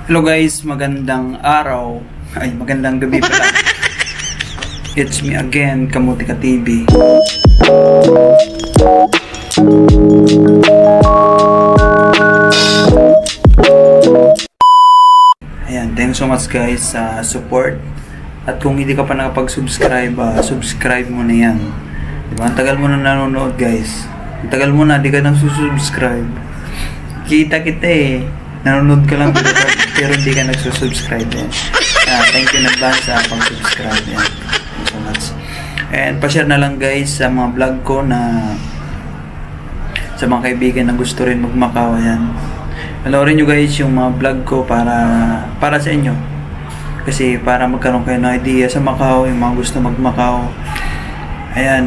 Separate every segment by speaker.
Speaker 1: Hello guys, magandang araw. Ay, magandang gabi pala. It's me again, Kamutika TV. Ayan, thanks so much guys sa support. At kung hindi ka pa nakapag-subscribe, subscribe mo na yan. Diba? Ang tagal mo na nanonood guys. Ang tagal mo na, di ka nang susubscribe. Kita eh. Nanonood ka lang pero hindi ka nagsusubscribe yan. Thank you in advance sa pag-subscribe yan. Thank you so much. And pa-share na lang guys sa mga vlog ko na sa mga kaibigan na gusto rin mag-Macau yan. Panoorin nyo guys yung mga vlog ko para sa inyo. Kasi para magkaroon kayo ng idea sa Macau, yung mga gusto mag-Macau. Ayan,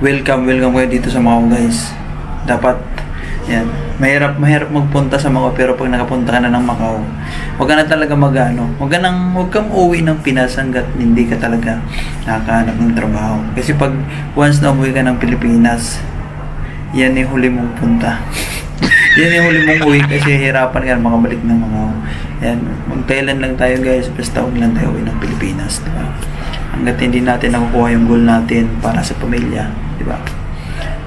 Speaker 1: welcome kayo dito sa Macau guys. Dapat, yan, mahirap magpunta sa Macau, pero pag nakapunta ka na ng Macau, huwag ka na talaga huwag kang uwi ng Pinas hanggat hindi ka talaga nakahanap ng trabaho. Kasi pag once na umuwi ka ng Pilipinas, yan yung huli mong punta. Yan yung huli mong uwi kasi hirapan ka makabalik ng Macau. Yan, mag-Thailand lang tayo guys, basta huwag lang tayo uwi ng Pilipinas, diba? Hanggat hindi natin nakukuha yung goal natin para sa pamilya, diba?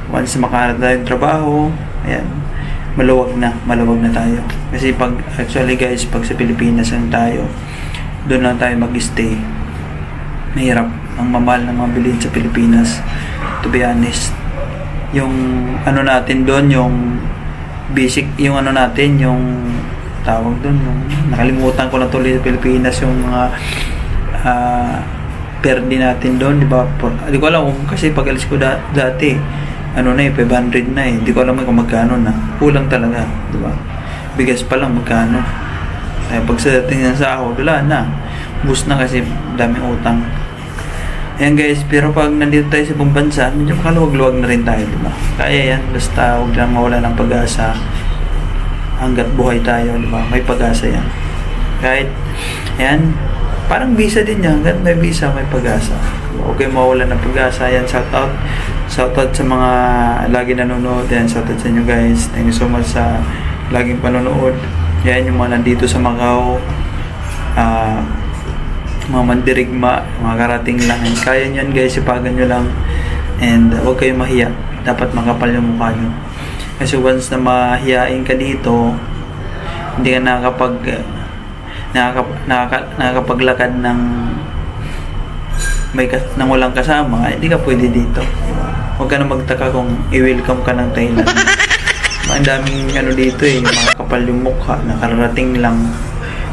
Speaker 1: Once makahanap tayo ng trabaho, ayan, maluwag na tayo. Kasi actually guys, pag sa Pilipinas lang tayo, doon lang tayo mag-stay. Mahirap ang mamahal ng mga bilhin sa Pilipinas, to be honest. Yung ano natin doon, yung basic, yung ano natin, yung tawag doon, yung nakalimutan ko lang tuloy sa Pilipinas, yung mga per day natin doon, di ba? Di ko alam kung, kasi pag alis ko dati, ano na 500 na di ko alam kung magkano na, kulang talaga, di ba? Bigas pa lang magkano, pag sa dating ng sahod, wala na, bus na kasi daming utang. Ayan guys, pero pag nandito tayo sa ibang bansa, medyo makaluwag-luwag na rin tayo, di ba? Kaya yan, basta huwag lang mawala ng pag-asa hanggat buhay tayo, di ba? May pag-asa yan. Kahit, yan, parang visa din yan, hanggat may visa, may pag-asa. Huwag kayo mawala ng pag-asa. Yan, shoutout sa mga lagi nanonood. Yan, shoutout sa inyo guys. Thank you so much sa laging panonood. Yan, yung mga nandito sa Macau, mga mandirigma, mga karating lang. Kaya nyo yan guys, sipagan nyo lang. And huwag kayong mahiya. Dapat makapal yung mukha nyo. Kasi once na mahiyain ka dito, hindi ka nakakapaglakad ng walang kasama, hindi ka pwede dito. Huwag ka na magtaka kung i-welcome ka ng Thailand. Ang daming ano dito mga kapal yung mukha, nakararating lang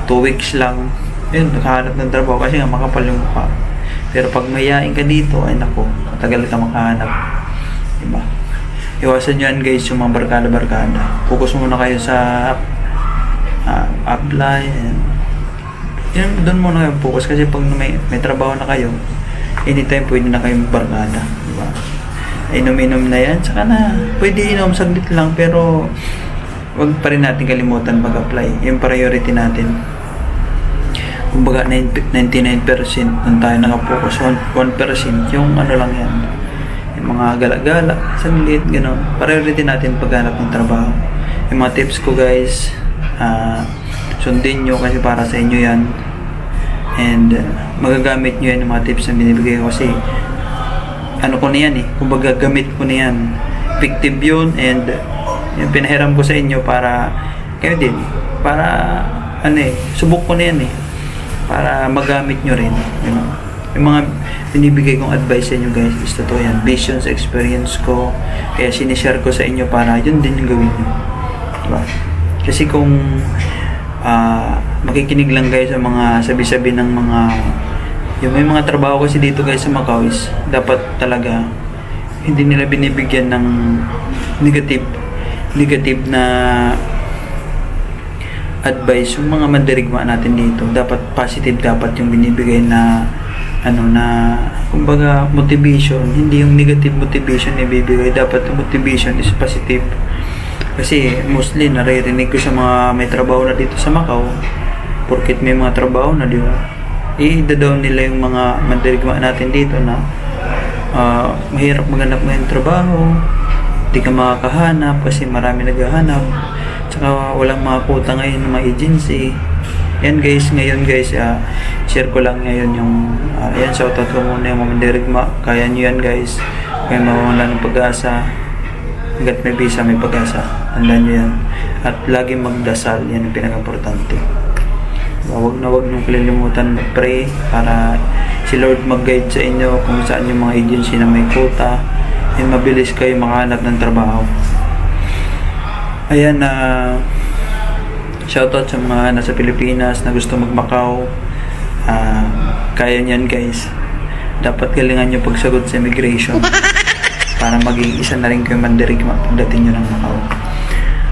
Speaker 1: 2 weeks lang, yun, nakahanap ng trabaho kasi nga makapal yung mukha. Pero pag mayayain ka dito, ay naku, matagal ka makahanap, diba? Iwasan nyo yan guys, yung mga barkada. Focus muna kayo sa apply, yun, doon muna kayo focus. Kasi pag may trabaho na kayo, anytime pwede na kayong barkada, diba? Inom-inom na yan, saka na pwede inom saglit lang, pero wag pa rin natin kalimutan mag-apply. Yung priority natin, kumbaga 99% nang tayo nakapokus, 1% yung ano lang yan, yung mga gala-gala, saglit, gano'n. Priority natin paghanap ng trabaho. Yung mga tips ko guys, sundin nyo kasi para sa inyo yan. And magagamit nyo yan yung mga tips na binibigay ko kasi ano ko na yan kumbaga gamit ko na yan, effective yun. And yung pinahiram ko sa inyo para kayo din, para subok ko na yan para magamit nyo rin, yung mga binibigay kong advice sa inyo guys, is totoo yan, based sa experience ko, kaya sinishare ko sa inyo para yun din yung gawin nyo, diba? Kasi kung makikinig lang guys sa mga sabi-sabi ng mga may mga trabaho kasi dito guys sa Macau, is dapat talaga hindi nila binibigyan ng negative na advice yung mga mandirigma natin dito. Dapat positive, dapat yung binibigay na kumbaga motivation, hindi yung negative motivation na ibibigay. Dapat yung motivation is positive. Kasi mostly naririnig ko sa mga may trabaho na dito sa Macau, porket may mga trabaho na, di ba? I-down nila yung mga mandirigma natin dito na mahirap maghanap ng trabaho, di ka makakahanap kasi marami naghahanap. Tsaka walang mga quota ngayon ng mga agency. Yan guys, ngayon guys, share ko lang ngayon yung, yan, shoutout ko muna yung mga dirigma. Kaya nyo yan guys, kaya mawawala ng pag-asa. Hanggat may visa, may pag-asa. Handaan nyo yan. At lagi magdasal, yan ang pinaka-importante. Huwag na huwag nyo kalilimutan mag-pray para si Lord mag-guide sa inyo kung saan yung mga agency na may quota. And mabilis kayo makahanap ng trabaho. Ayan, shoutout sa mga nasa Pilipinas na gusto mag-Macau. Kaya niyan guys. Dapat galingan nyo pagsagot sa immigration para maging isa na rin kayo mandirigma pagdating nyo ng Macau.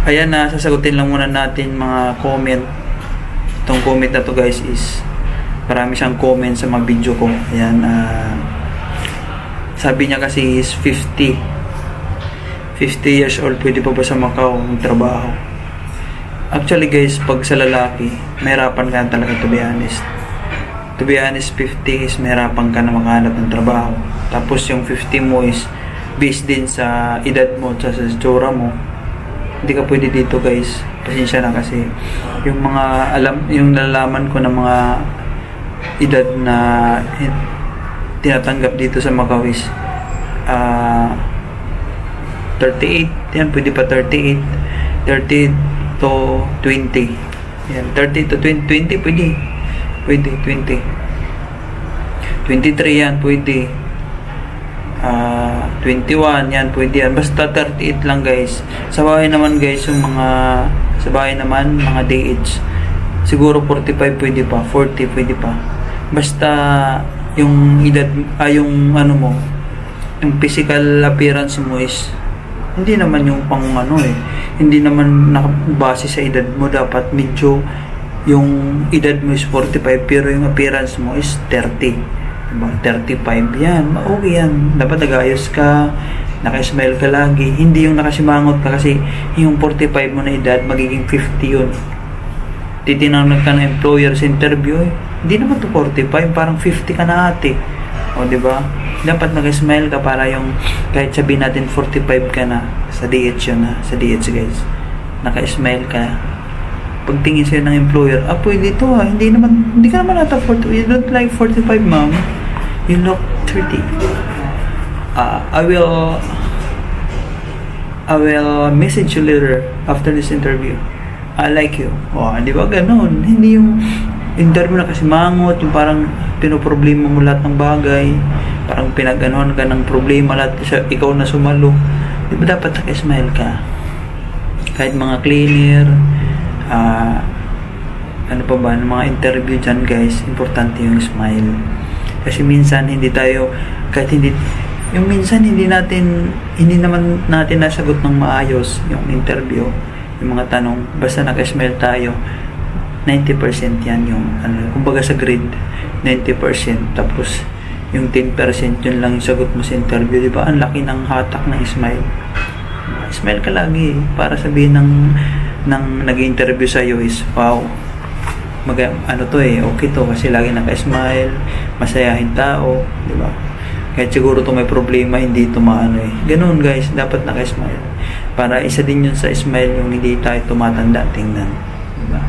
Speaker 1: Ayan, sasagutin lang muna natin mga comment. Itong comment na to guys is marami siyang comment sa mga video ko. Ayan, sabi niya kasi is 50 years old, pwede pa ba sa Macau magtrabaho? Actually guys, pag sa lalaki, mahirapan ka talaga, to be honest. To be honest, 50 is mahirapan ka na makahanap ng trabaho. Tapos yung 50 mo is based din sa edad mo, sa tsura mo. Hindi ka pwede dito guys. Pasensya na kasi yung mga yung nalalaman ko ng mga edad na tinatanggap dito sa Macau is 38. Yan, pwede pa 38. 30 to 20. Yan, 30 to 20, pwede. Pwede, 20. 23 yan, pwede. 21 yan, pwede yan. Basta 38 lang guys. Sa bahay naman guys, yung mga sa bahay naman, mga DH, siguro 45 pwede pa, 40 pwede pa. Basta yung edad, yung ano mo, yung physical appearance mo is hindi naman yung pang ano hindi naman nakabase sa edad mo. Dapat medyo yung edad mo is 45 pero yung appearance mo is 30, diba? 35 yan, okay yan. Dapat nag-ayos ka, naka-smile ka lagi, hindi yung nakasimangot ka kasi yung 45 mo na edad magiging 50 yun. Titinanong ka ng employer sa interview, hindi naman to 45, parang 50 ka na ate. O diba? Dapat nag-smile ka para yung kahit sabihin natin 45 ka na sa DH yun sa DH guys, naka-smile ka. Pagtingin sa'yo ng employer, pwede ito hindi ka naman ata 40, you don't like 45 ma'am, you look 30. I will message you later after this interview. I like you. Di ba ganun? Hindi yung interview na kasi mangot, yung parang pinoproblema mo lahat ng bagay, parang pinag-anuhan ka ng problema lahat, ikaw na sumalo. Di ba dapat naka-smile ka? Kahit mga cleaner, ano pa ba, ng mga interview dyan guys, importante yung smile. Kasi minsan hindi tayo, kahit hindi, yung minsan hindi naman natin nasagot ng maayos yung interview, yung mga tanong, basta naka-smile tayo, 90% yan yung kumbaga sa grade 90%, tapos yung 10% yun lang yung sagot mo sa interview, di ba? Ang laki ng hatak ng smile. Smile ka lagi para sabihin ng nag-interview sa iyo is wow, okay to kasi lagi naka-smile, masayahin tao, di ba? Kahit siguro to may problema, hindi to ganun guys, dapat naka-smile para isa din yun sa smile, yung hindi tayo tumatanda tingnan, di ba?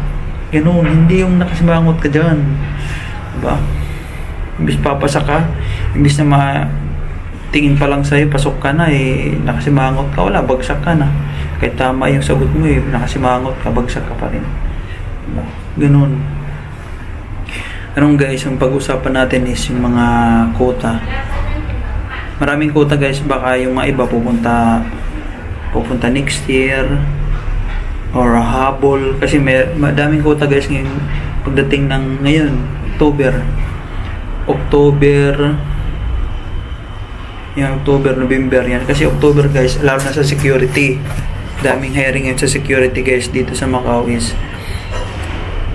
Speaker 1: Ganun, hindi yung nakasimangot ka dyan, diba? Imbis papasa ka, imbis na tingin pa lang sa'yo, pasok ka na, nakasimangot ka, wala, bagsak ka na. Kahit tama yung sagot mo, nakasimangot ka, bagsak ka pa rin, diba? Ganun. Anong guys, ang pag-usapan natin is yung mga quota. Maraming quota guys, baka yung mga iba pupunta next year, or habol, kasi madaming quota guys ngayon pagdating ng ngayon October, November yan, kasi October guys, lalo na sa security, daming hiring yun sa security guys dito sa Macau is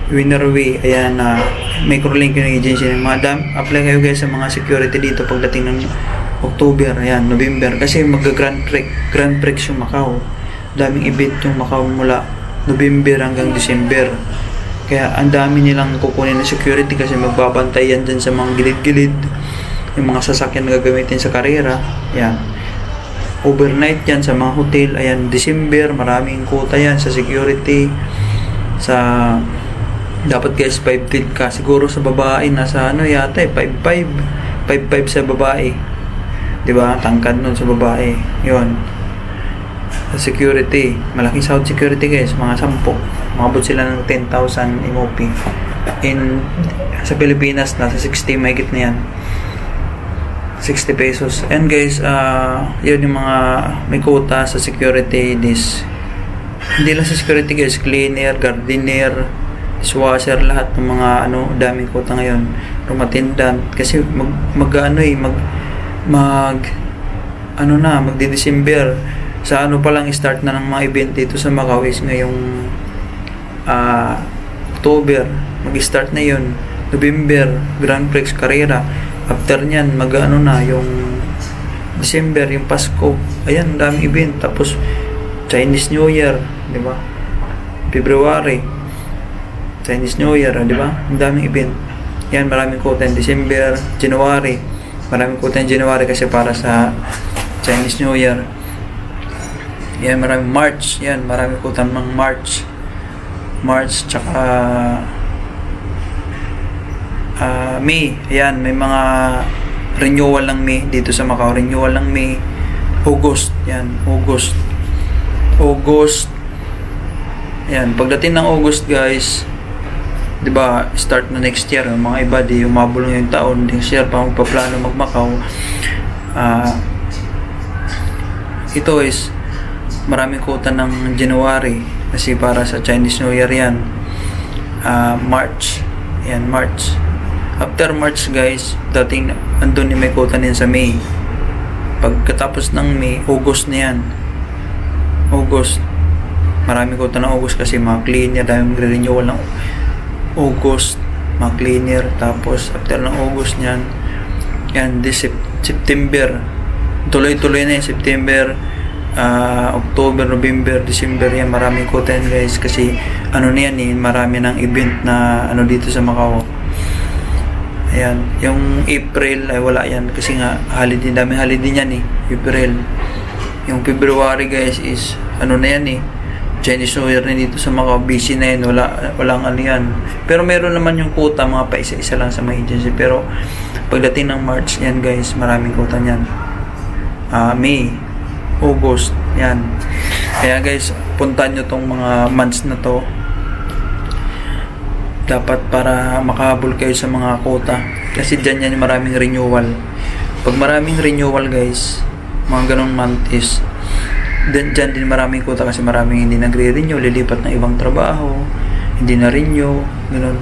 Speaker 1: Winnerway. Ayan, microlink yung agency, apply kayo guys sa mga security dito pagdating ng October, ayan, November, kasi mag-Grand Prix yung Macau. Daming event yung Macau mula November hanggang December. Kaya ang dami nilang kukunin na security kasi magbabantay yan dyan sa mga gilid-gilid, yung mga sasakyan na gagamitin sa karera. Yan. overnight yan sa mga hotel. Ayan, December, maraming quota yan sa security. Sa dapat guys 5'10" ka. Siguro sa babae nasa ano yata 5'5". 5'5" sa babae. 'Di ba? Tangkad nun sa babae. 'Yon. Sa security, malaking sahod security guys, mga 10. Umabot sila ng 10,000 MOP. Sa Pilipinas nasa 60 mahigit na yan. 60 pesos. And guys, yun yung mga may quota sa security. Hindi lang sa security guys, cleaner, gardener, dishwasher, lahat ng mga daming quota ngayon. Room attendant, kasi magdi-December. Sa pa lang start na ng mga event dito sa Macau is ngayong October, mag-start na yun. November, Grand Prix, Carrera. After nyan, yung December, yung Pasko. Ayan, daming event. Tapos, Chinese New Year, di ba? February, Chinese New Year, di ba? Ang daming event. Yan, maraming quota in December, January. Maraming quota in January kasi para sa Chinese New Year. Yan, maraming March. Yan, maraming quota ng March. Tsaka May. Ayan, may mga renewal ng May dito sa Macau. Renewal ng May. August. Yan, August. Ayan, pagdating ng August guys, 'di ba, start na next year. Yung mga iba di umabol yung taon, next year pa magpaplano mag-Macau. Ito is maraming quota ng January kasi para sa Chinese New Year yan. March. Ayan, March. After March guys, dating andun may quota din sa May. Pagkatapos ng May, August na yan. August. Maraming quota ng August kasi mga cleaner, dahil magre-renewal ng August, mga cleaner. Tapos after ng August niyan, yan, September. Tuloy-tuloy na yung September, October, November, December, yan, maraming quota yan guys kasi na yan marami ng event na dito sa Macau. Ayan, yung April ay wala yan kasi nga holiday, daming holiday yan April. Yung February guys is na yan Chinese New Year na dito sa Macau, busy na yan, walang yan. Pero meron naman yung quota, mga paisa-isa lang sa mga agency. Pero pagdating ng March yan guys, maraming quota yan. May, August, yan. Kaya guys, puntahan nyo tong mga months na to dapat para makahabol kayo sa mga quota kasi dyan yan maraming renewal. Pag maraming renewal guys, mga ganong month is dyan din maraming quota kasi maraming hindi nagre-renew, lilipat ng ibang trabaho, hindi na renew, gano'n.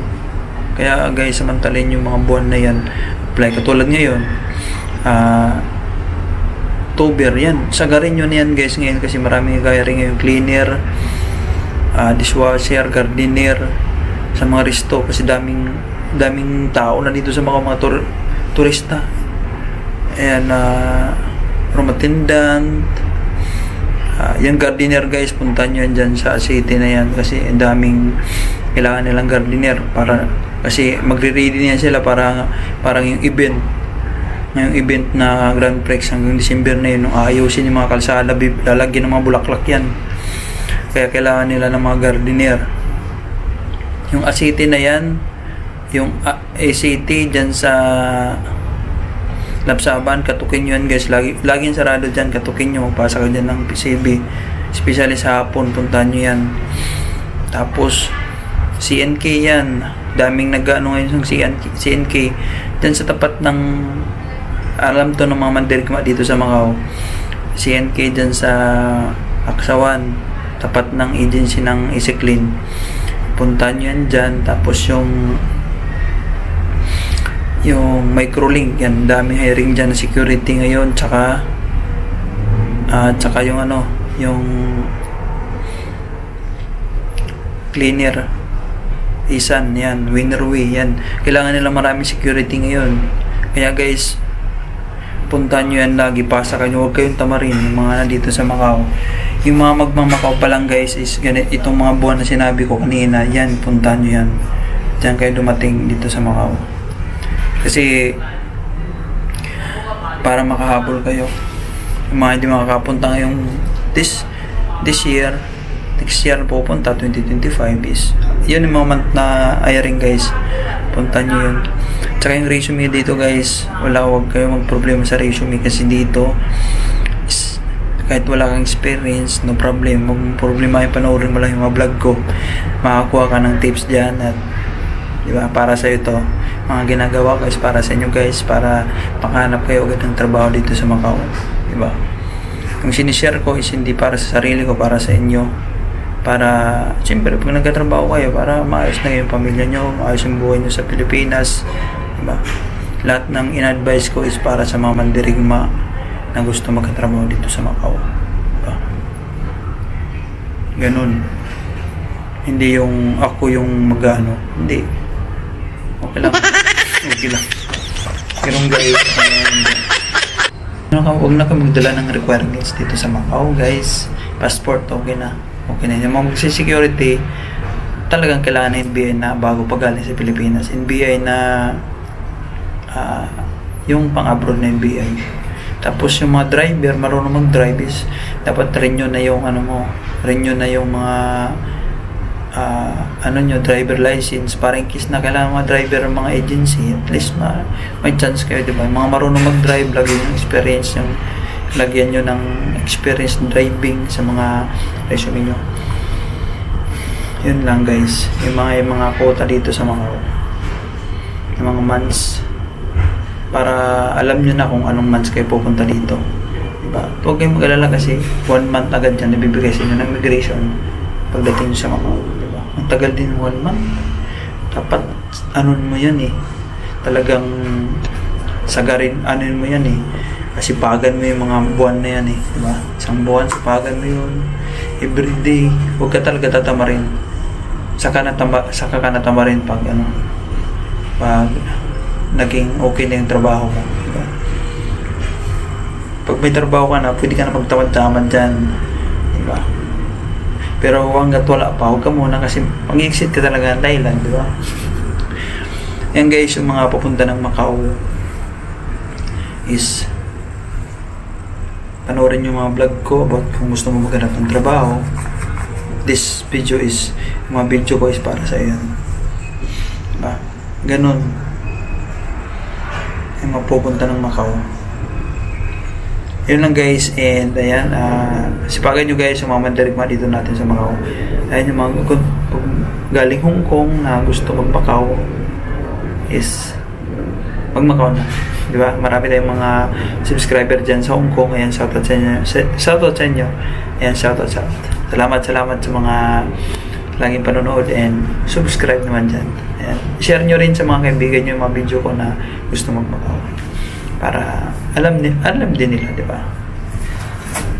Speaker 1: Kaya guys, samantalin yung mga buwan na yan, apply. Katulad ngayon, October, yan, sagarin nyo na yan guys ngayon kasi maraming hiring ngayon, cleaner, dishwasher, gardener, sa mga resto kasi daming tao na dito sa mga turista. Ayan, room attendant, yung gardener guys, puntahan nyo yan dyan sa city na yan kasi ang daming kailangan nilang gardener kasi magre-ready na yan sila parang yung event ngayong event na Grand Prix hanggang December na yun, ayusin yung mga kalsada, lalagyan ng mga bulaklak yan, kaya kailangan nila ng mga gardener. Yung ACT na yan, yung ACT dyan sa Lapsaban, katukin nyo yan guys, laging sarado dyan, katukin nyo, magpasa ka dyan ng PCB, especially sa hapon, puntahan nyo yan. Tapos CNK yan, daming ngayon sa CNK dyan sa tapat ng, alam to ng mga mandirigma dito sa Macau, CNK dyan sa Aksawan, tapat ng agency ng Isiklin, puntahan nyo yan dyan. Tapos yung Microlink yan, daming hiring dyan na security ngayon, tsaka yung yung cleaner, Isan yan, Winnerway yan, kailangan nila maraming security ngayon. Kaya guys, puntahan nyo yan lagi, pasa kayo, huwag kayong tamarin yung mga nandito sa Macau. Yung mga magmamakaw pa lang guys is itong mga buwan na sinabi ko kanina, yan, puntahan nyo yan, dyan kayo dumating dito sa Macau kasi para makahabol kayo. Yung mga hindi makakapunta ngayong this year, next year na pupunta 2025 is yun yung mga month na hiring guys, punta nyo yun. Tsaka yung resume dito guys, huwag kayo magproblema sa resume kasi dito is, kahit wala kang experience, no problem. Huwag problema yung panoorin mo lang yung mga vlog ko, makakuha ka ng tips dyan at diba, para sa ito mga ginagawa guys, para sa inyo guys, para makahanap kayo agad ng trabaho dito sa Macau, diba? Yung sinishare ko is hindi para sa sarili ko, para sa inyo, para siyempre pag nagkatrabaho kayo, para maayos na yung pamilya nyo, maayos yung buhay nyo sa Pilipinas, diba? Lahat ng in-advise ko is para sa mga mandirigma na gusto magkatrabaho dito sa Macau, diba? Ganun. Hindi yung ako yung magano, hindi. Okay lang. Okay lang. Ganun guys. Huwag na kayo magdala ng requirements dito sa Macau guys. Passport, okay na. Okay na. Yung mga magsi-security, talagang kailangan ng NBI na bago pagaling sa Pilipinas. NBI na yung pang-abroad na NBI. Tapos yung mga driver, marunong mag-drive is dapat renew na yung ano mo, renew na yung mga driver license para in case na kailangan mga driver ng mga agency, at least may chance kayo, diba? Mga marunong mag-drive, lagyan yung experience, lagyan nyo ng experience driving sa mga resume nyo. Yun lang guys, yung mga quota dito sa mga months, para alam nyo na kung anong months kayo pupunta dito, diba? Huwag kayong mag-alala kasi 1 month agad yan nabibigay sa inyo ng migration pagdating sa Macau, diba? Ang tagal din 1 month. Dapat anon mo yan eh, talagang sagarin anon mo yan eh, kasi pagan mo yung mga buwan na yan eh, diba? Isang buwan pagan mo yun everyday. Huwag ka talaga tatamarin, saka ka natamarin pag naging okay na yung trabaho mo, diba? Pag may trabaho ka na, pwede ka na magtamad-tamad dyan, diba? Pero hanggat wala pa, huwag ka muna kasi pang-exit ka talaga ng Thailand, diba? Yan guys, yung mga papunta ng Macau is panoorin yung mga vlog ko about kung gusto mo maghanap ng trabaho. This video is, yung mga video ko is para sa iyo, diba? Ganun yung mapupunta ng Macau. Yun lang guys, and ayan, sipagan nyo guys yung mga mandirigma dito natin sa Macau. Ayan yung mga galing Hong Kong na gusto mag-Macau is mag-Macau na, diba? Marami tayong mga subscriber dyan sa Hong Kong. Ayan, shoutout sa inyo, ayan, shoutout. Salamat sa mga laging panonood and subscribe naman dyan. Ayan. Share nyo rin sa mga kaibigan nyo yung mga video ko na gusto mag-Macau, para alam din nila, di ba?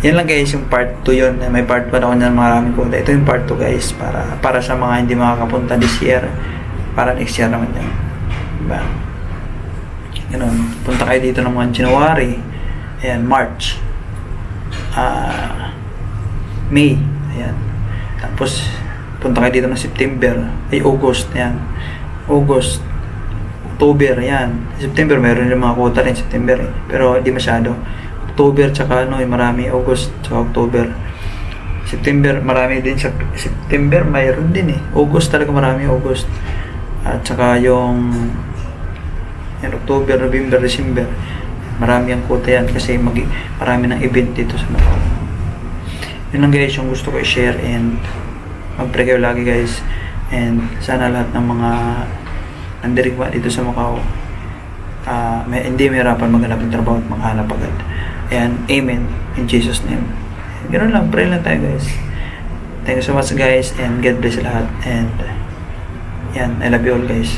Speaker 1: Yan lang guys, yung part 2 yun. May part 1 ako na maraming ko. Ito yung part 2 guys, para sa mga hindi makakapunta this year, para next year naman yan, di ba? Ganun. Punta kayo dito ng mga January, ayan, March, May, ayan. Tapos punta kayo dito ng September, August, ayan, August, October, yan. September, meron yung mga quota rin September eh. Pero hindi masyado. October, tsaka marami. August, tsaka October. September, marami din. September, mayroon din eh. August talaga marami, August. At tsaka yung October, November, December. Marami ang quota yan kasi marami ng event dito sa Macau. Yun lang guys, yung gusto ko i-share, and mag-pray kayo lagi guys. And sana lahat ng mga nandirigma dito sa Macau, hindi mahirapan maghanap ng trabaho at maghanap agad. Ayan, amen, in Jesus name. Ganoon lang, pray lang tayo guys. Thank you so much guys, and God bless lahat. And yan, I love you all guys.